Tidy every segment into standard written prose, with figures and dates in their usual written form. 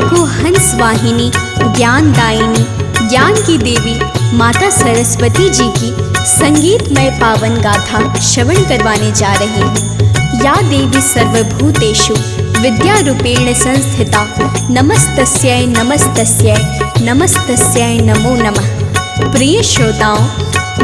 आपको हंस वाहिनी, ज्ञानदायिनी, ज्ञान की देवी माता सरस्वती जी की संगीतमय पावन गाथा श्रवण करवाने जा रही हूँ। या देवी सर्वभूतेषु विद्यारूपेण संस्थिता, नमस्तस्यै नमस्तस्यै नमस्तस्यै नमो नमः। प्रिय श्रोताओं,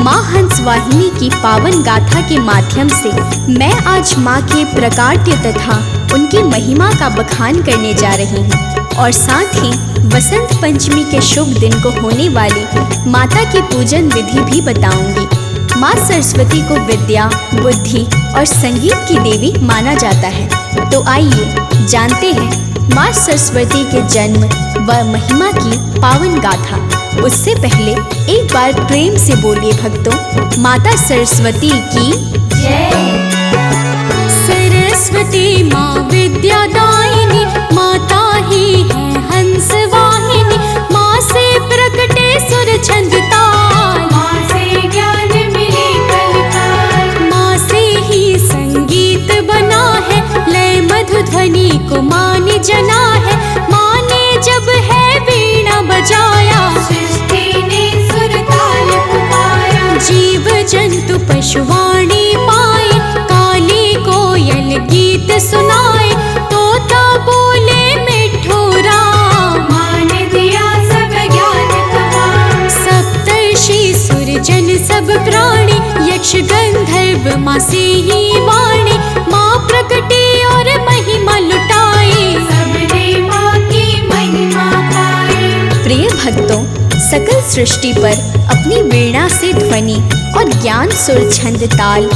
माँ हंस वाहिनी की पावन गाथा के माध्यम से मैं आज माँ के प्रकाट्य तथा उनकी महिमा का बखान करने जा रही हूँ और साथ ही वसंत पंचमी के शुभ दिन को होने वाली माता की पूजन विधि भी बताऊंगी। माँ सरस्वती को विद्या, बुद्धि और संगीत की देवी माना जाता है। तो आइए जानते हैं माँ सरस्वती के जन्म व महिमा की पावन गाथा। उससे पहले एक बार प्रेम से बोलिए भक्तों, माता सरस्वती की जय। सरस्वती माँ विद्यादायिनी, माता ही है हंस वाहिनी। माँ से प्रकटे सुर छंद ताल, माँ से ज्ञान मिले कलकाल। माँ से ही संगीत बना है, लय मधु ध्वनि को माँ ने जना है। माँ ने जब है वीणा बजाया, सृष्टि ने सुर ताल पुकारा। जीव जंतु पशुवाणी पाए, काली कोयल गीत सुनाए। तोता बोले मिठो राम, माँ ने दिया सब ज्ञान कमा। सप्तर्षि सुरजन सब प्राणी, यक्ष गंधर्व माँ से ही वाणी। माँ प्रकटी और महिमा लुटाई, सबने माँ की महिमा पाई। प्रिय भक्तों, सकल सृष्टि पर अपनी वीणा से ध्वनि और ज्ञान सुर छंद ताल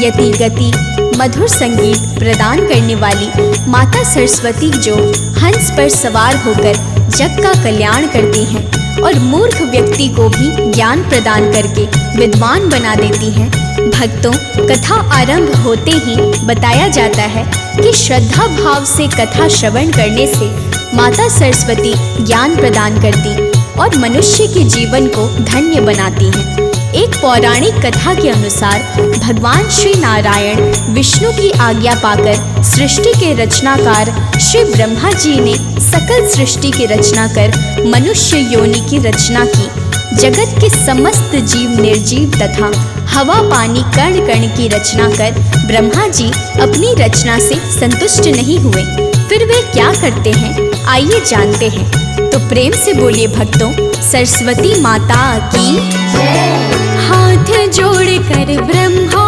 यति गति मधुर संगीत प्रदान करने वाली माता सरस्वती जो हंस पर सवार होकर जग का कल्याण करती हैं और मूर्ख व्यक्ति को भी ज्ञान प्रदान करके विद्वान बना देती हैं। भक्तों, कथा आरंभ होते ही बताया जाता है कि श्रद्धा भाव से कथा श्रवण करने से माता सरस्वती ज्ञान प्रदान करती और मनुष्य के जीवन को धन्य बनाती हैं। एक पौराणिक कथा के अनुसार भगवान श्री नारायण विष्णु की आज्ञा पाकर सृष्टि के रचनाकार श्री ब्रह्मा जी ने सकल सृष्टि की रचना कर मनुष्य योनि की रचना की। जगत के समस्त जीव निर्जीव तथा हवा पानी कण कण की रचना कर ब्रह्मा जी अपनी रचना से संतुष्ट नहीं हुए। फिर वे क्या करते हैं, आइए जानते हैं। तो प्रेम से बोलिए भक्तों, सरस्वती माता की जय। हाथ जोड़ कर ब्रह्मा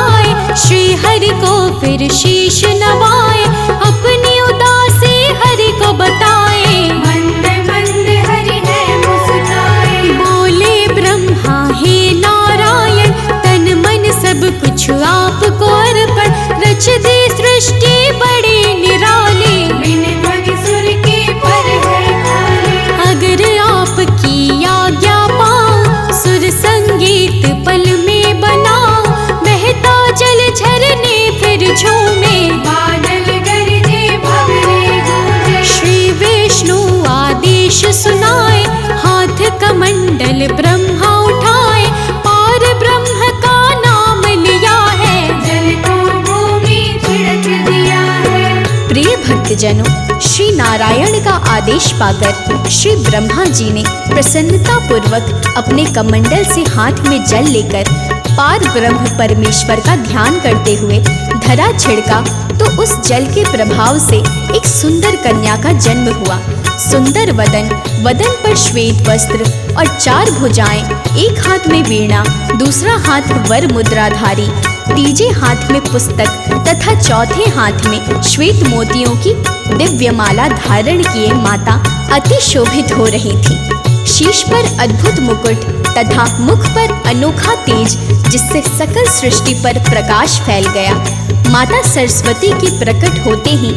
आए, श्री हरि को फिर शीश नवाए। अपनी उदासी हरि को बताए, मंद मंद हरि है मुस्काए। बोले ब्रह्मा हे नारायण, तन मन सब कुछ आपको अर्पण। रच दी सृष्टि बड़ी निराली, बिन ध्वनि सुर के पर है खाली। अगर आपकी आज्ञा पाऊं, सुर संगीत पल में बनाऊं। बहता जल झरने फिर झूमे, बादल गरजे भंवरे गूंजे। श्री विष्णु आदेश सुनाए। हाथ कमंडल ब्रह्मा उठाए, पार ब्रह्म का नाम लिया है। जल को भूमि छिड़क दिया है। प्रिय भक्तजनों, श्री नारायण का आदेश पाकर श्री ब्रह्मा जी ने प्रसन्नता पूर्वक अपने कमंडल से हाथ में जल लेकर पार ब्रह्म परमेश्वर का ध्यान करते हुए धरा छिड़का तो उस जल के प्रभाव से एक सुंदर कन्या का जन्म हुआ। सुंदर वदन, वदन पर श्वेत वस्त्र और 4 भुजाएं, एक हाथ में वीणा, दूसरा हाथ वर मुद्राधारी, तीजे हाथ में पुस्तक तथा चौथे हाथ में श्वेत मोतियों की दिव्य माला धारण किए माता अति शोभित हो रही थी। शीश पर अद्भुत मुकुट तथा मुख पर अनोखा तेज, जिससे सकल सृष्टि पर प्रकाश फैल गया। माता सरस्वती के प्रकट होते ही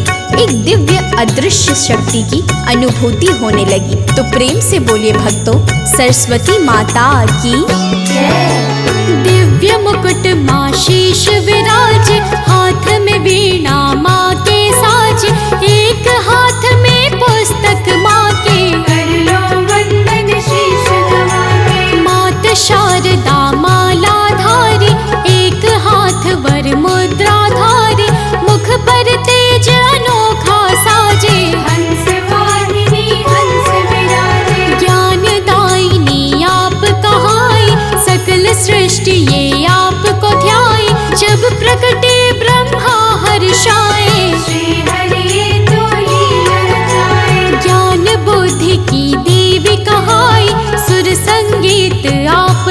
एक दिव्य अदृश्य शक्ति की अनुभूति होने लगी। तो प्रेम से बोलिए भक्तों, सरस्वती माता की जय। दिव्य मुकुट माँ शीश विराज, हाथ में वीणा माँ के साज। एक हाथ में पुस्तक माँ के, कर लो वंदन शीश नवा के। मात शारदा माला धारी, एक हाथ वर मुद्रा धारी। मुख पर तेज अनोखा साजे, हंस वाहिनी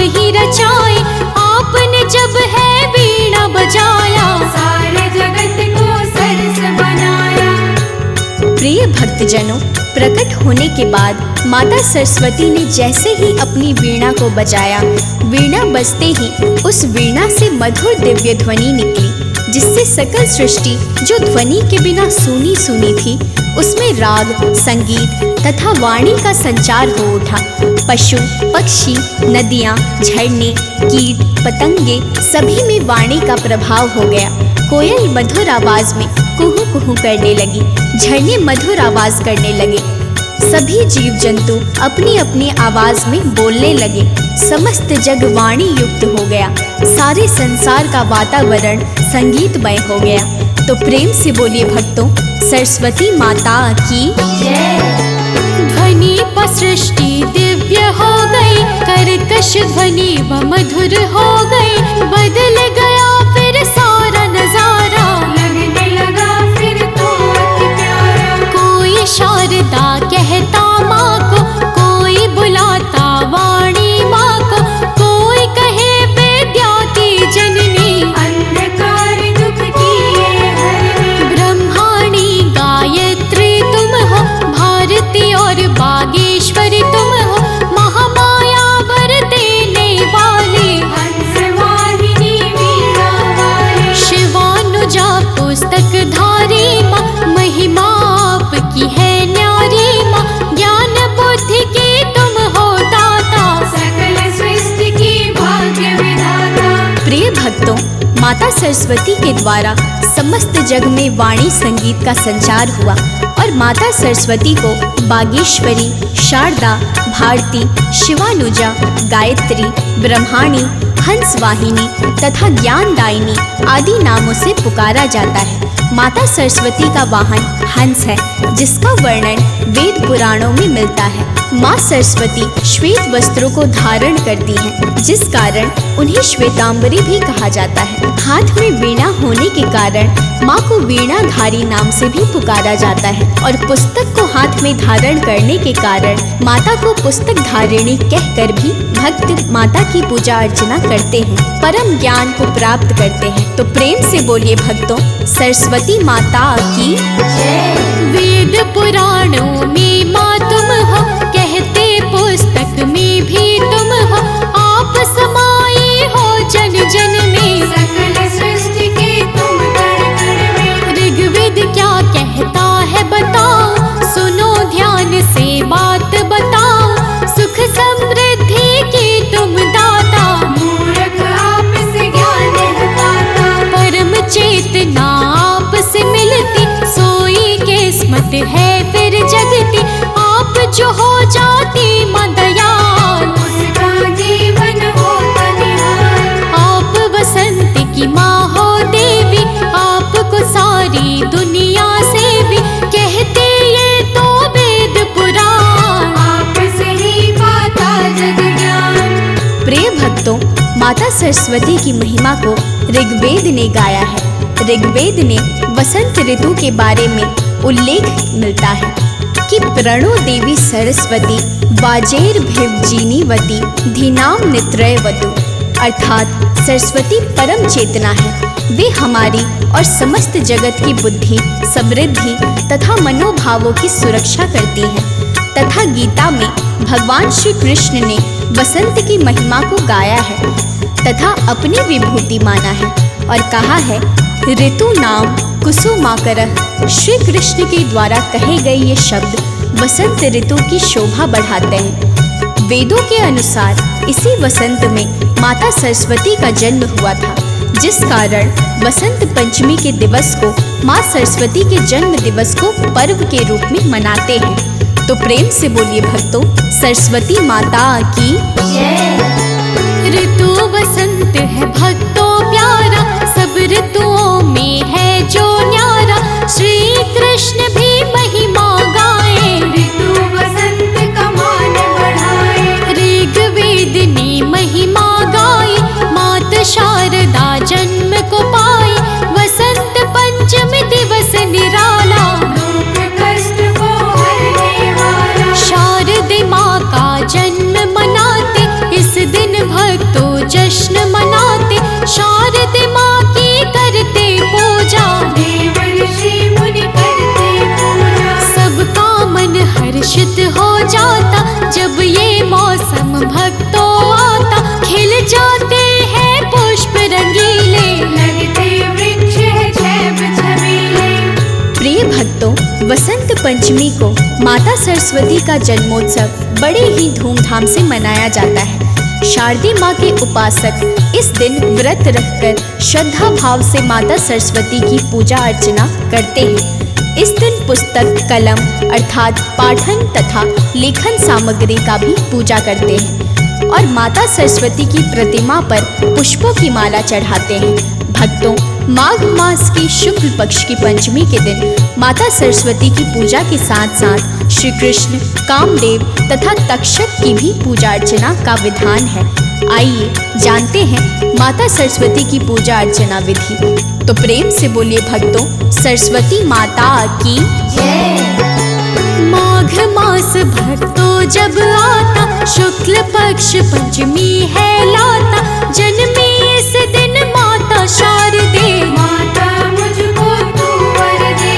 ही रचाए, आपने जब है वीणा बजाया, सारे जगत को सरस बनाया। प्रिय भक्तजनों, प्रकट होने के बाद माता सरस्वती ने जैसे ही अपनी वीणा को बजाया, वीणा बजते ही उस वीणा से मधुर दिव्य ध्वनि निकली, जिससे सकल सृष्टि जो ध्वनि के बिना सूनी सूनी थी, उसमें राग, संगीत तथा वाणी का संचार हो उठा। पशु, पक्षी, नदियाँ, झरने, कीट, पतंगे सभी में वाणी का प्रभाव हो गया। कोयल मधुर आवाज में कुहू कुहू करने लगी, झरने मधुर आवाज करने लगे, सभी जीव जंतु अपनी अपनी आवाज में बोलने लगे, समस्त जग वाणी युक्त हो गया, सारे संसार का वातावरण संगीतमय हो गया। तो प्रेम से बोलिए भक्तों, सरस्वती माता की जय। ध्वनि पर सृष्टि दिव्य हो गई, कर्कश ध्वनि व मधुर हो गई, बदल गया फिर सारा नजारा, लगने लगा फिर तो अति प्यारा। कोई शारदा कहता माँ को, कोई बुलाता वाणी माँ को, कोई कहे विद्या की जननी, अंधकार दुख की ये हरनी। ब्रह्माणी गायत्री तुम हो, भारती और बागेश्वरी तुम हो, महामाया वर देने वाली, हंस वाहिनी वीणा वाली। शिवानुजा पुस्तक धारी माँ, महिमा आपकी है न्यारी माँ, ज्ञान बुद्धि की तुम हो दाता, सकल सृष्टि की भाग्य विधाता। प्रिय भक्तों, माता सरस्वती के द्वारा समस्त जग में वाणी संगीत का संचार हुआ और माता सरस्वती को बागेश्वरी, शारदा, भारती, शिवानुजा, गायत्री, ब्रह्माणी, हंस वाहिनी तथा ज्ञानदायिनी आदि नामों से पुकारा जाता है। माता सरस्वती का वाहन हंस है, जिसका वर्णन वेद पुराणों में मिलता है। माँ सरस्वती श्वेत वस्त्रों को धारण करती हैं, जिस कारण उन्हें श्वेतांबरी भी कहा जाता है। हाथ में वीणा होने के कारण माँ को वीणाधारी नाम से भी पुकारा जाता है और पुस्तक को हाथ में धारण करने के कारण माता को पुस्तक धारिणी कहकर भी भक्त माता की पूजा अर्चना करते हैं, परम ज्ञान को प्राप्त करते हैं। तो प्रेम से बोलिए भक्तों, सरस्वती माता की जय। वेद पुराणों में माँ तुम हो, कहते पुस्तक में भी तुम हो, आप समाये हो जन जन में, सकल सृष्टि के तुम कण कण में। ऋग्वेद क्या कहता है बताओ, सुनो ध्यान से बात बताओ, सुख समृद्धि की तुम दाता, मूर्ख आप से ज्ञान है पाता। परम चेतना आप से मिलती, सोई किस्मत है फिर जगती, आप जो हो जाती माँ दयाल, उसका जीवन होता निहाल। आप वसंत की माँ हो देवी, आपको सारी दुनिया से भी कहते ये तो वेद पुराण, आप से ही पाता जग ज्ञान। प्रिय भक्तों, माता सरस्वती की महिमा को ऋग्वेद ने गाया है। ऋग्वेद में वसंत ऋतु के बारे में उल्लेख मिलता है कि प्रणो देवी सरस्वती वाजेर्भिवजीनीवती धीनाम नित्रयवतु, अर्थात सरस्वती परम चेतना है। वे हमारी और समस्त जगत की बुद्धि, समृद्धि तथा मनोभावों की सुरक्षा करती हैं। तथा गीता में भगवान श्री कृष्ण ने वसंत की महिमा को गाया है तथा अपनी विभूति माना है और कहा है, ऋतु नाम कुसुमाकरः। श्री कृष्ण के द्वारा कहे गए ये शब्द वसंत ऋतु की शोभा बढ़ाते हैं। वेदों के अनुसार इसी वसंत में माता सरस्वती का जन्म हुआ था, जिस कारण वसंत पंचमी के दिवस को माँ सरस्वती के जन्म दिवस को पर्व के रूप में मनाते हैं। तो प्रेम से बोलिए भक्तों, सरस्वती माता की जय। ऋतु वसंत है भक्तों प्यारा, सब ऋतुओं में है जो न्यारा, श्री कृष्ण भी महिमा गाए, ऋतु वसंत का मान बढ़ाए। ऋग्वेद ने महिमा गाई, मात शारदा जन्म को पाई, वसंत पंचमी दिवस निराला, दुख कष्ट को हरने वाला। शारदे माँ का जन्म मनाते, इस दिन भक्त हो जाता, जब ये मौसम भक्तों आता, खिल जाते हैं पुष्प रंगीले, लगते वृक्ष है छैब छबीले। प्रिय भक्तों, वसंत पंचमी को माता सरस्वती का जन्मोत्सव बड़े ही धूमधाम से मनाया जाता है। शारदीय माँ के उपासक इस दिन व्रत रखकर श्रद्धा भाव से माता सरस्वती की पूजा अर्चना करते हैं। इस दिन पुस्तक, कलम अर्थात पाठन तथा लेखन सामग्री का भी पूजा करते हैं और माता सरस्वती की प्रतिमा पर पुष्पों की माला चढ़ाते हैं। भक्तों, माघ मास की शुक्ल पक्ष की पंचमी के दिन माता सरस्वती की पूजा के साथ साथ श्री कृष्ण, कामदेव तथा तक्षक की भी पूजा अर्चना का विधान है। आइए जानते हैं माता सरस्वती की पूजा अर्चना विधि। तो प्रेम से बोलिए भक्तों, सरस्वती माता की जय। माघ मास भक्तों जब आता, शुक्ल पक्ष पंचमी है लाता, जन्मी इस दिन माता शारदे, माता मुझको तू वर दे।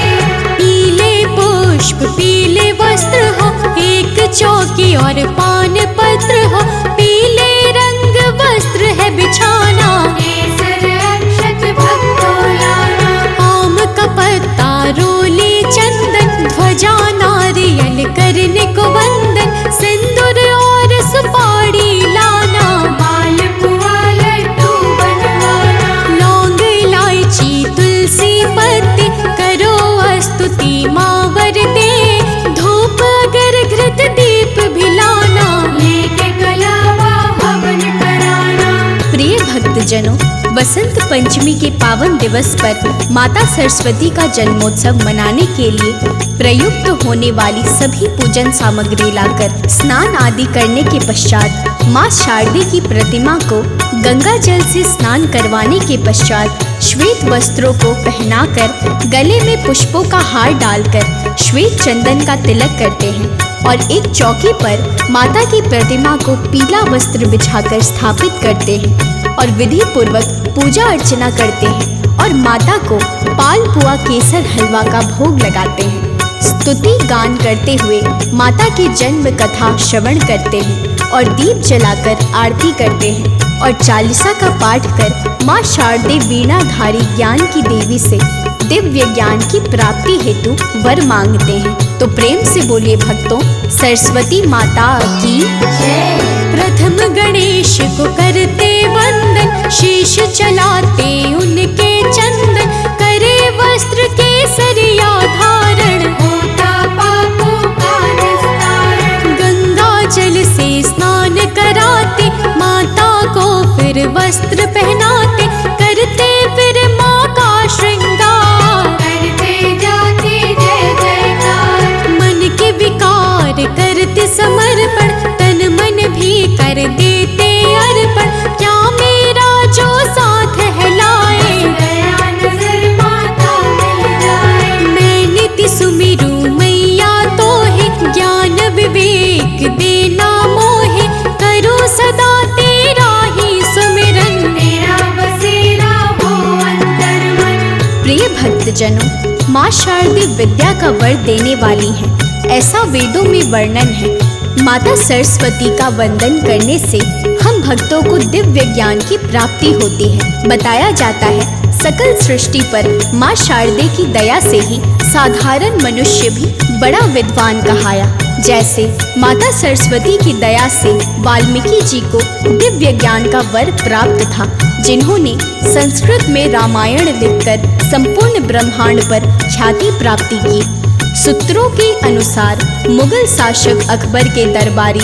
पीले पुष्प पीले वस्त्र हो, एक चौकी और पान पत्र हो, पीले रंग वस्त्र है बिछाना, केसर अक्षत भक्तों लाना। आम का पत्ता रोली चंदन, ध्वजा नारियल करने को वंदन, सिंदूर और सुपारी लाना, मालपुआ लड्डू बनवाना। लौंग इलायची तुलसी पत्ती, करो स्तुति माँ वर दे, धूप अगर घृत दीप भी लाना, लेके कलावा हवन कराना। प्रिय भक्तजनों, वसंत पंचमी के पावन दिवस पर माता सरस्वती का जन्मोत्सव मनाने के लिए प्रयुक्त होने वाली सभी पूजन सामग्री लाकर स्नान आदि करने के पश्चात माँ शारदे की प्रतिमा को गंगा जल से स्नान करवाने के पश्चात श्वेत वस्त्रों को पहनाकर गले में पुष्पों का हार डालकर श्वेत चंदन का तिलक करते हैं और एक चौकी पर माता की प्रतिमा को पीला वस्त्र बिछाकर स्थापित करते हैं और विधि पूर्वक पूजा अर्चना करते हैं और माता को पाल पुआ केसर हलवा का भोग लगाते हैं। स्तुति गान करते हुए माता की जन्म कथा श्रवण करते हैं और दीप जलाकर आरती करते हैं और चालीसा का पाठ कर माँ शारदे वीणाधारी ज्ञान की देवी से दिव्य ज्ञान की प्राप्ति हेतु वर मांगते हैं। तो प्रेम से बोलिए भक्तों, सरस्वती माता की जय। प्रथम गणेश को करते वंदन, शीश चलाते उनके चंदन, करे वस्त्र केसरिया धारण, होता पापों का निस्तारण। गंगा जल से स्नान कराते, माता को फिर वस्त्र पहनाते, करते फिर माँ का श्रृंगार, करते जाते जय जयकार। मन के विकार करते समर्पण, तन मन भी कर देते अर्पण, क्या मेरा जो साथ है लाए, दया नजर माता मिल जाए। मैं नित्य सुमिरू मैया तो है, ज्ञान विवेक देना मोहे, करो सदा तेरा ही सुमिरन, तेरा बसेरा हो अंतर मन। प्रिय भक्तजनों, माँ शारदे विद्या का वर देने वाली है, ऐसा वेदों में वर्णन है। माता सरस्वती का वंदन करने से हम भक्तों को दिव्य ज्ञान की प्राप्ति होती है। बताया जाता है सकल सृष्टि पर माँ शारदे की दया से ही साधारण मनुष्य भी बड़ा विद्वान कहाया। जैसे माता सरस्वती की दया से वाल्मीकि जी को दिव्य ज्ञान का वर प्राप्त था, जिन्होंने संस्कृत में रामायण लिखकर संपूर्ण ब्रह्मांड पर ख्याति प्राप्ति की। सूत्रों के अनुसार मुगल शासक अकबर के दरबारी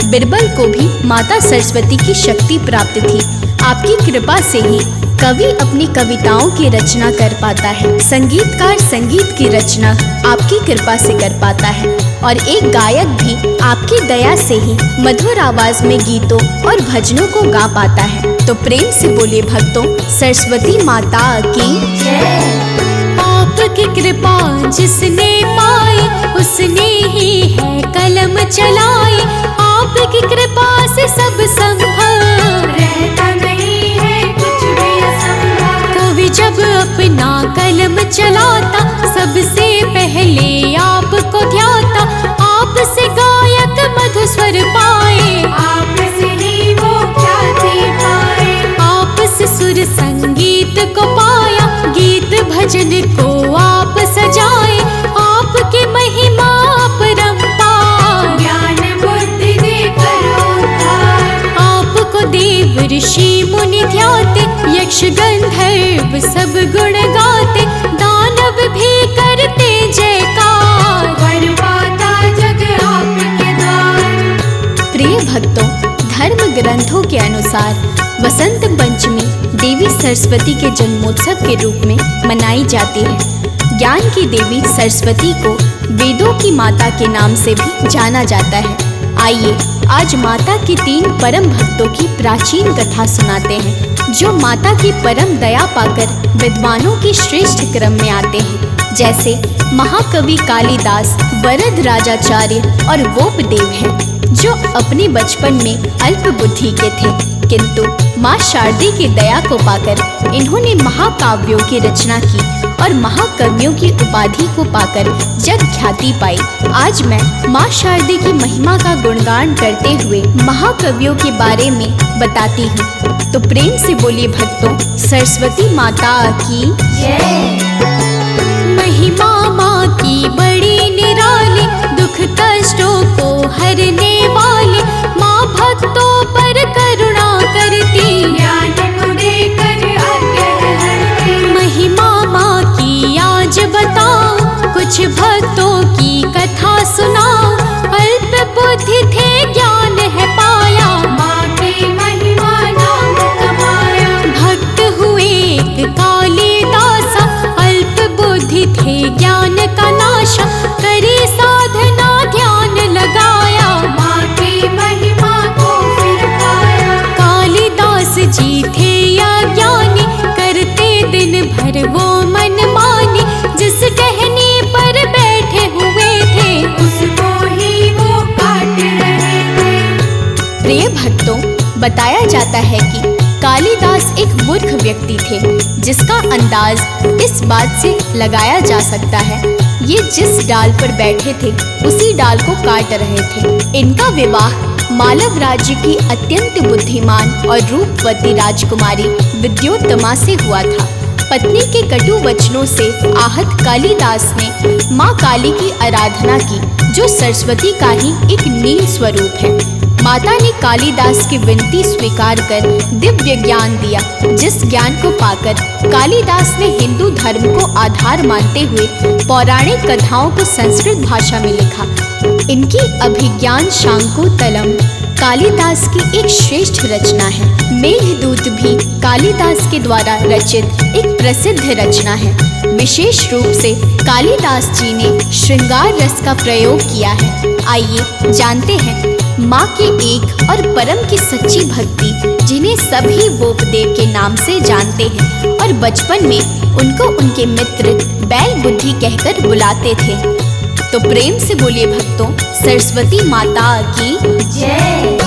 बिरबल को भी माता सरस्वती की शक्ति प्राप्त थी। आपकी कृपा से ही कवि अपनी कविताओं की रचना कर पाता है, संगीतकार संगीत की रचना आपकी कृपा से कर पाता है और एक गायक भी आपकी दया से ही मधुर आवाज में गीतों और भजनों को गा पाता है। तो प्रेम से बोलिए भक्तों, सरस्वती माता की जय। आपकी कृपा जिसने पाई, उसने ही है कलम चलाई, आपकी कृपा से सब संभव, रहता नहीं है कुछ भी असंभव। कवि जब अपना कलम चलाता, सबसे पहले आपको ध्याता, आपसे गाया अब सब गुण गाते, दानव भी करते जयकार। वर पाता जग आपके द्वार। प्रिय भक्तों, धर्म ग्रंथों के अनुसार वसंत पंचमी देवी सरस्वती के जन्मोत्सव के रूप में मनाई जाती है। ज्ञान की देवी सरस्वती को वेदों की माता के नाम से भी जाना जाता है। आइए आज माता की 3 परम भक्तों की प्राचीन कथा सुनाते हैं, जो माता की परम दया पाकर विद्वानों के श्रेष्ठ क्रम में आते हैं। जैसे महाकवि कालिदास, वरद राजाचार्य और वोपदेव हैं, जो अपने बचपन में अल्प बुद्धि के थे, किंतु माँ शारदे की दया को पाकर इन्होंने महाकाव्यों की रचना की और महाकवियों की उपाधि को पाकर जग ख्याति पाई। आज मैं माँ शारदे की महिमा का गुणगान करते हुए महाकवियों के बारे में बताती हूँ। तो प्रेम से बोलिए भक्तों, सरस्वती माता की जय। महिमा माँ की बड़ी निराली, दुख कष्टों को हरने वाली, माँ भक्तों पर करुणा करती, ज्ञान को देकर अज्ञान हरती। महिमा माँ की आज बताओ, कुछ भक्तों की कथा सुनाओ। अल्प बुद्धि थे ज्ञान है पाया, माँ की महिमा नाम कमाया। भक्त हुए एक कालिदासा, अल्प बुद्धि थे ज्ञान का नाशा, करे साधना ध्यान लगाया, माँ की महिमा को फिर पाया। कालिदास जी थे अज्ञानी, करते दिन भर वो मनमानी, जिस टहनी पर बैठे हुए थे, उसको ही वो काट रहे थे। प्रिय भक्तों, बताया जाता है कि कालिदास एक मूर्ख व्यक्ति थे, जिसका अंदाज इस बात से लगाया जा सकता है ये जिस डाल पर बैठे थे उसी डाल को काट रहे थे। इनका विवाह मालव राज्य की अत्यंत बुद्धिमान और रूपवती राजकुमारी विद्योत्तमा से हुआ था। पत्नी के कटु वचनों से आहत कालिदास ने माँ काली की आराधना की, जो सरस्वती का ही एक नील स्वरूप है। माता ने कालिदास की विनती स्वीकार कर दिव्य ज्ञान दिया, जिस ज्ञान को पाकर कालिदास ने हिंदू धर्म को आधार मानते हुए पौराणिक कथाओं को संस्कृत भाषा में लिखा। इनकी अभिज्ञान शाकुंतलम कालिदास की एक श्रेष्ठ रचना है। मेघदूत भी कालिदास के द्वारा रचित एक प्रसिद्ध रचना है। विशेष रूप से कालिदास जी ने श्रृंगार रस का प्रयोग किया है। आइए जानते हैं माँ के एक और परम की सच्ची भक्ति, जिन्हें सभी वोपदेव के नाम से जानते हैं और बचपन में उनको उनके मित्र बैल बुद्धि कहकर बुलाते थे। तो प्रेम से बोलिए भक्तों, सरस्वती माता की जय।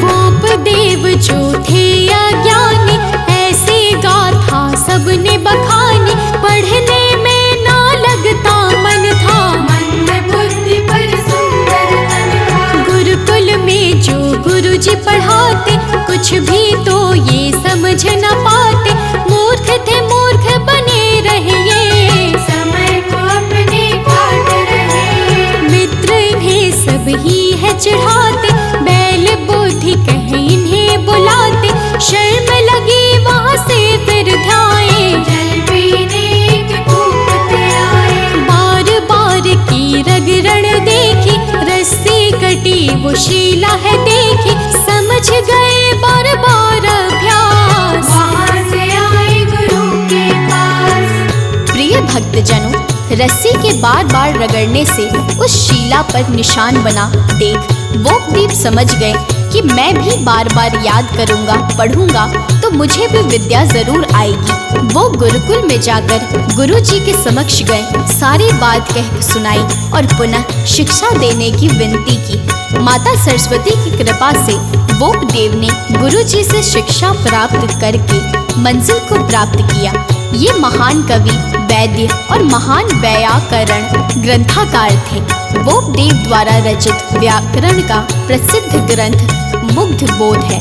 वोपदेव जो थे अज्ञानी, ऐसे गाथा सबने बखानी, पढ़ने में ना लगता मन था, मन में बुद्धि पर सुंदर तन था। गुरुकुल में जो गुरुजी पढ़ाते, कुछ भी तो ये समझ न पाते, मूर्ख थे मूर्ख बने रहे ये, समय को अपने काट रहे। मित्र इन्हें सब ही है चिढ़ाते, बैल बुद्धि कहे इन्हें बुलाते, शर्म लगी वहाँ से फिर ध्याए, जल पीने के कूदते आए। बार बार की रगरण देखी, रस्सी कटी वो शीला है देखी, समझ गए बार बार अभ्यास, वहाँ से आए गुरु के पास। प्रिय भक्तजनों, रस्सी के बार बार रगड़ने से उस शिला पर निशान बना देख वोपदेव समझ गए कि मैं भी बार बार याद करूंगा, पढ़ूंगा तो मुझे भी विद्या जरूर आएगी। वो गुरुकुल में जाकर गुरुजी के समक्ष गए, सारी बात कह सुनाई और पुनः शिक्षा देने की विनती की। माता सरस्वती की कृपा से वोपदेव ने गुरुजी से शिक्षा प्राप्त करके मंजिल को प्राप्त किया। ये महान कवि, वैद्य और महान व्याकरण ग्रंथकार थे। वोपदेव द्वारा रचित व्याकरण का प्रसिद्ध ग्रंथ मुग्धबोध है।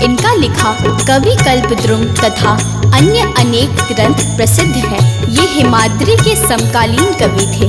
इनका लिखा कवि कल्पद्रुम तथा अन्य अनेक ग्रंथ प्रसिद्ध है। ये हिमाद्री के समकालीन कवि थे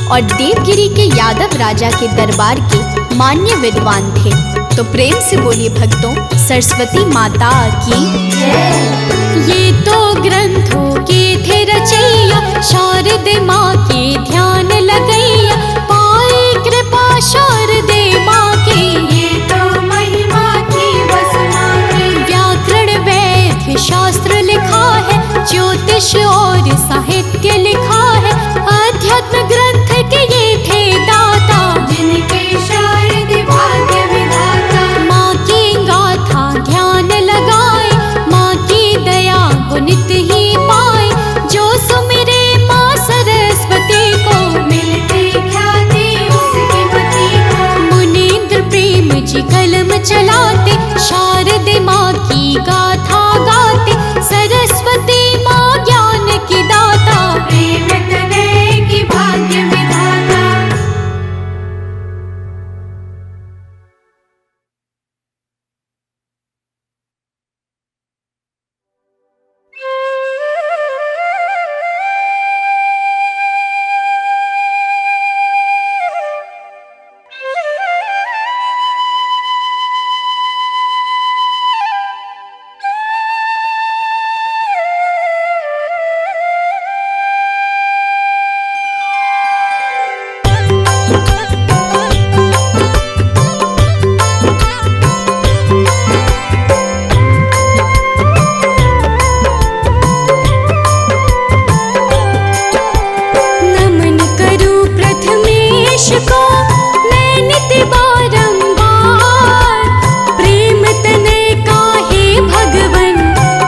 और देवगिरी के यादव राजा के दरबार के मान्य विद्वान थे। तो प्रेम से बोलिए भक्तों, सरस्वती माता की जय। ये तो ग्रंथों के थे रचैया, शारदे माँ के ध्यान लगैया, पाए कृपा शारदे माँ की। ये तो महिमा थी बस माँ की। व्याकरण वैद्य शास्त्र लिखा है, ज्योतिष और साहित्य लिखा है, अध्यात्म ग्रंथ के ये थे दाता, जिनके शारद भाग्य विधाता। माँ की गाथा ध्यान लगाए, माँ की दया गुणित ही पाए, जो सुमिरे माँ सरस्वती को, मिलती ख्याति उसके पति को। मुनीन्द्र प्रेम जी कलम चलाते, शारदे माँ की गाथा गाते, सरस्वती माँ ज्ञान की दाता, प्रेम तनय की भाग्य विधाता। नमन करूं प्रथमेश को मैं नित बारंबार, प्रेम तनय का हे भगवन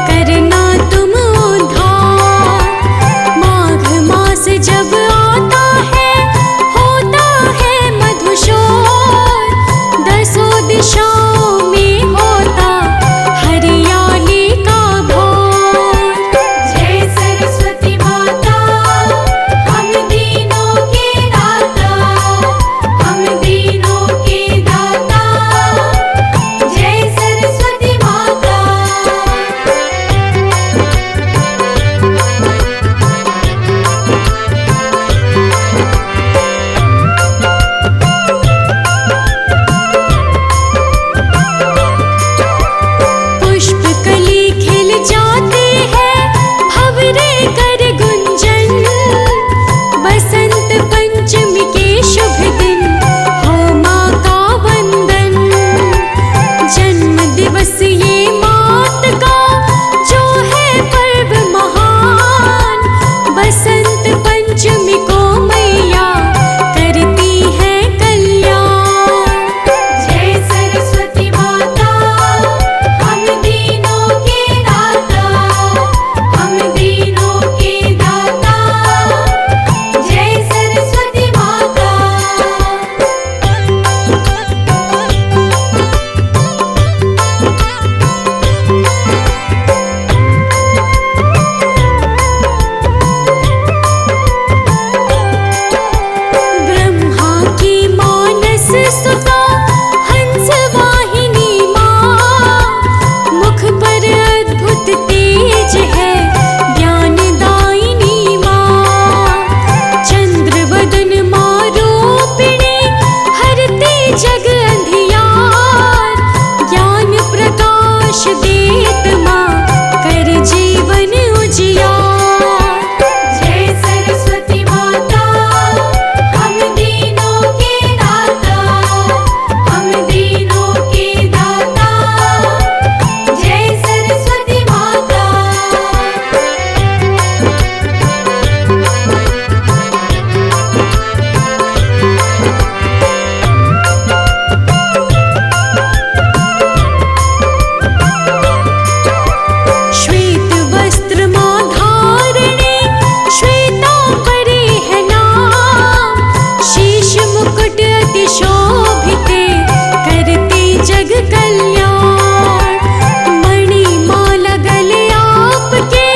करना तुम उद्धार। माघ मास जब आता है होता है मधुशोर, दसों दिशाओं में होता हरियाली का भोर। जय सरस्वती माता, हम दीनों के दाता, हम दीनों के दाता। जय सरस्वती माता। पुष्प कली खिल जाते हैं, भंवरे कर गुंजन, बसंत पंचमी के शुभ दिन हो माँ का वंदन। जन्म दिवस ये मात का जो है पर्व महान, बसंत पंचमी को मैया करती है कल्याण। जय सरस्वती माता, हम दीनों के दाता, हम दीनों के दाता। जय सरस्वती माता। ब्रह्मा की मानस सुता हंस वाहिनी माँ, मुख पर अद्भुत तेज है ज्ञानदायिनी माँ। चंद्र बदन माँ रूपिणी हरती जग अंधियार, ज्ञान प्रकाश देत माँ कर जीवन उजियार। जय सरस्वती माता, हम दीनों के दाता, हम दीनों के दाता। जय सरस्वती माता। श्वेत वस्त्र माँ धारणे, श्वेतांबरी है नाम, शीश मुकुट अति शोभिते करते जग कल्याण। मणि माला गले आपके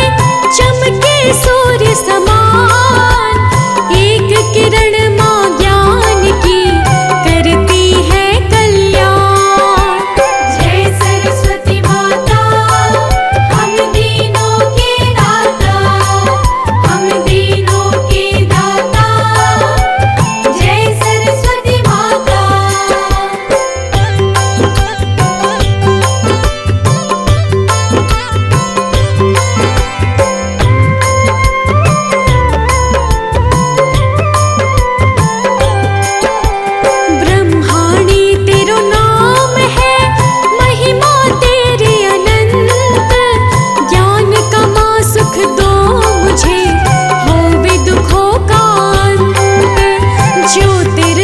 चमके सूर्य समान, एक किरण माँ ज्ञान की करती है कल्याण। जय सरस्वती माता, हम दीनों के दाता, हम दीनों के दाता। जय सरस्वती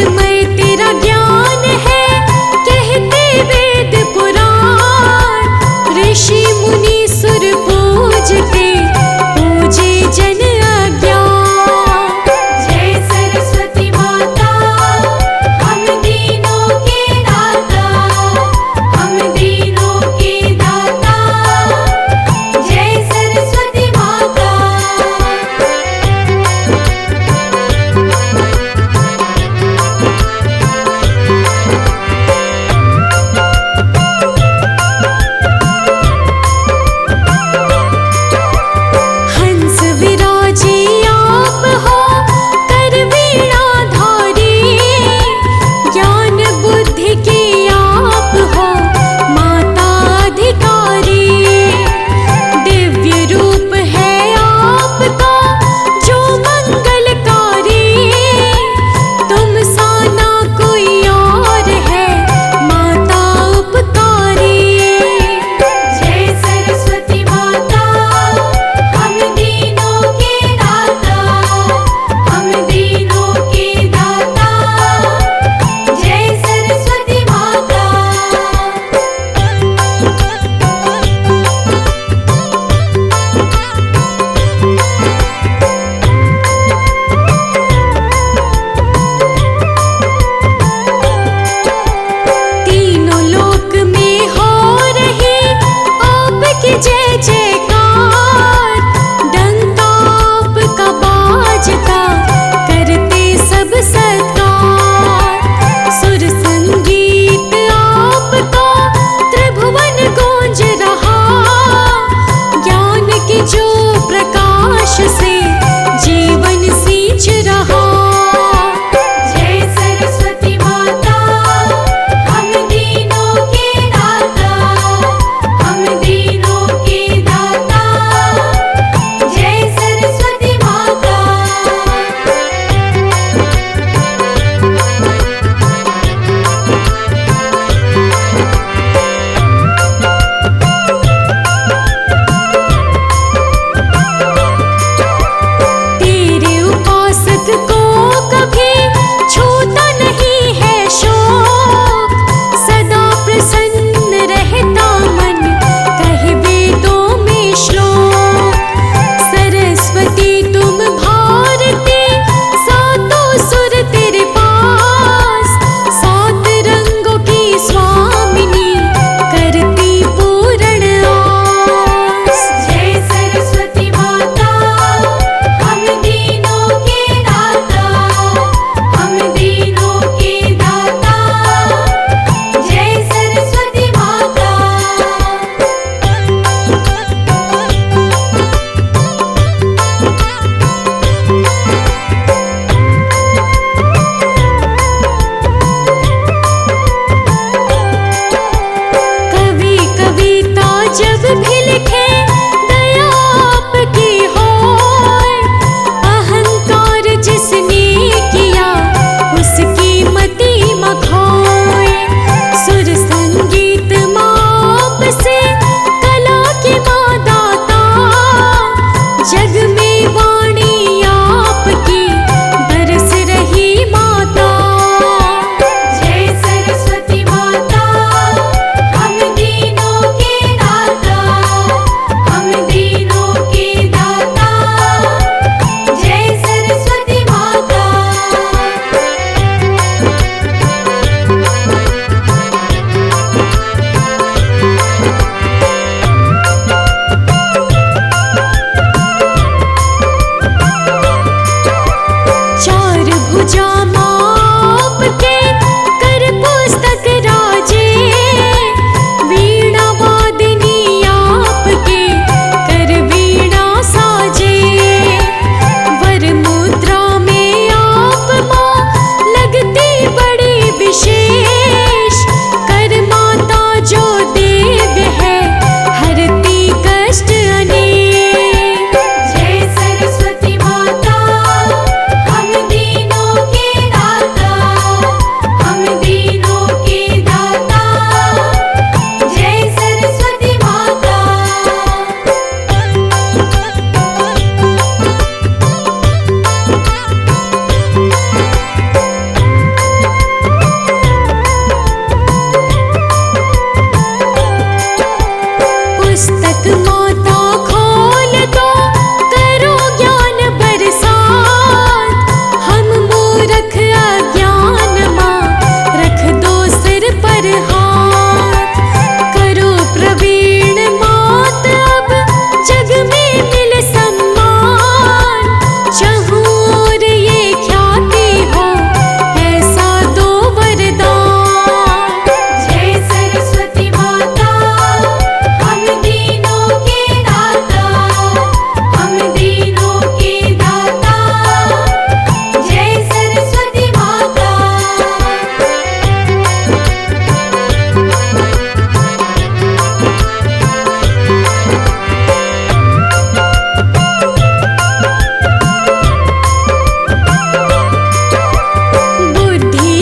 मंत्रमय तेरा ज्ञान है, कहते वेद पुराण। ऋषि मुनि सुर पूजते, पूजे जन अज्ञान। जय सरस्वती माता, हम दीनों के दाता, हम दीनों के दाता। जय सरस्वती माता।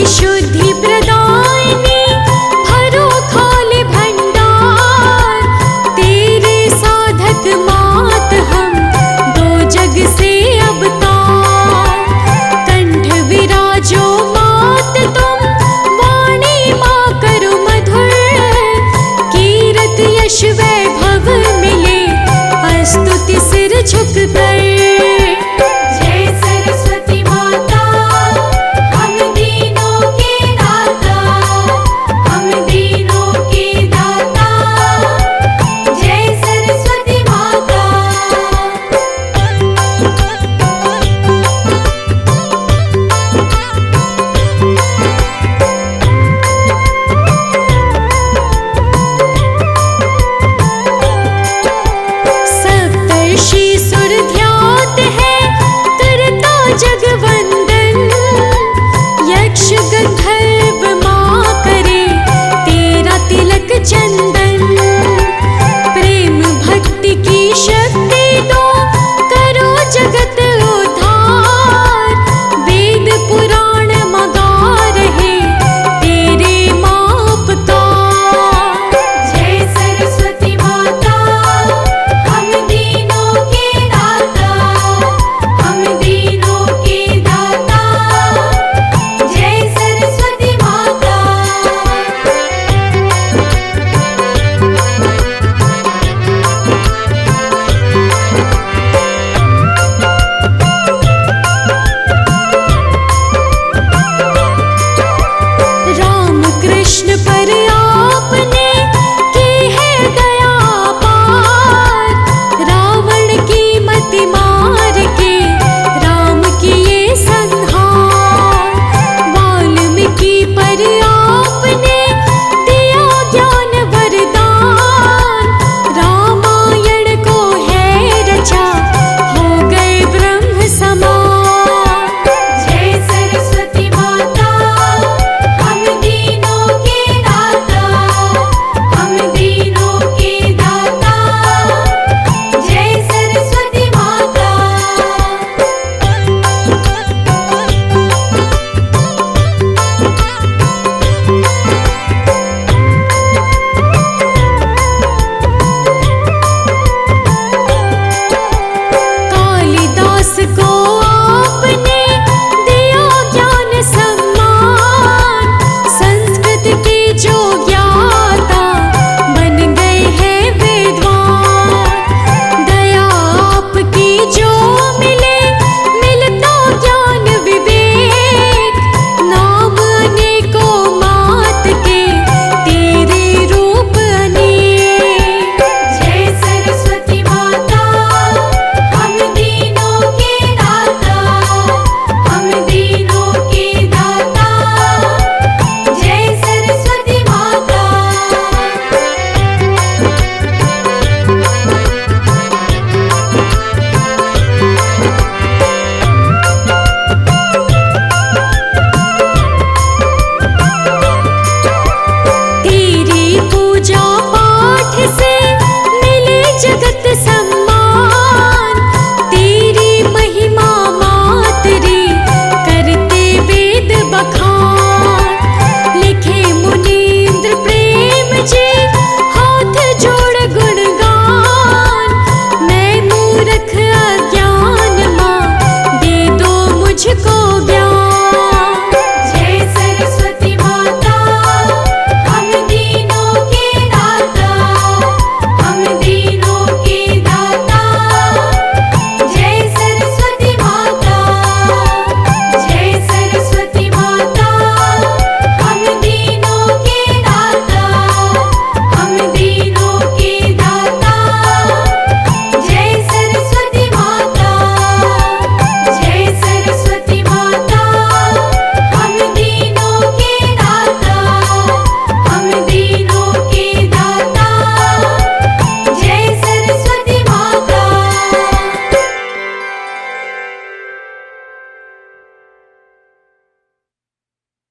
ईश्वर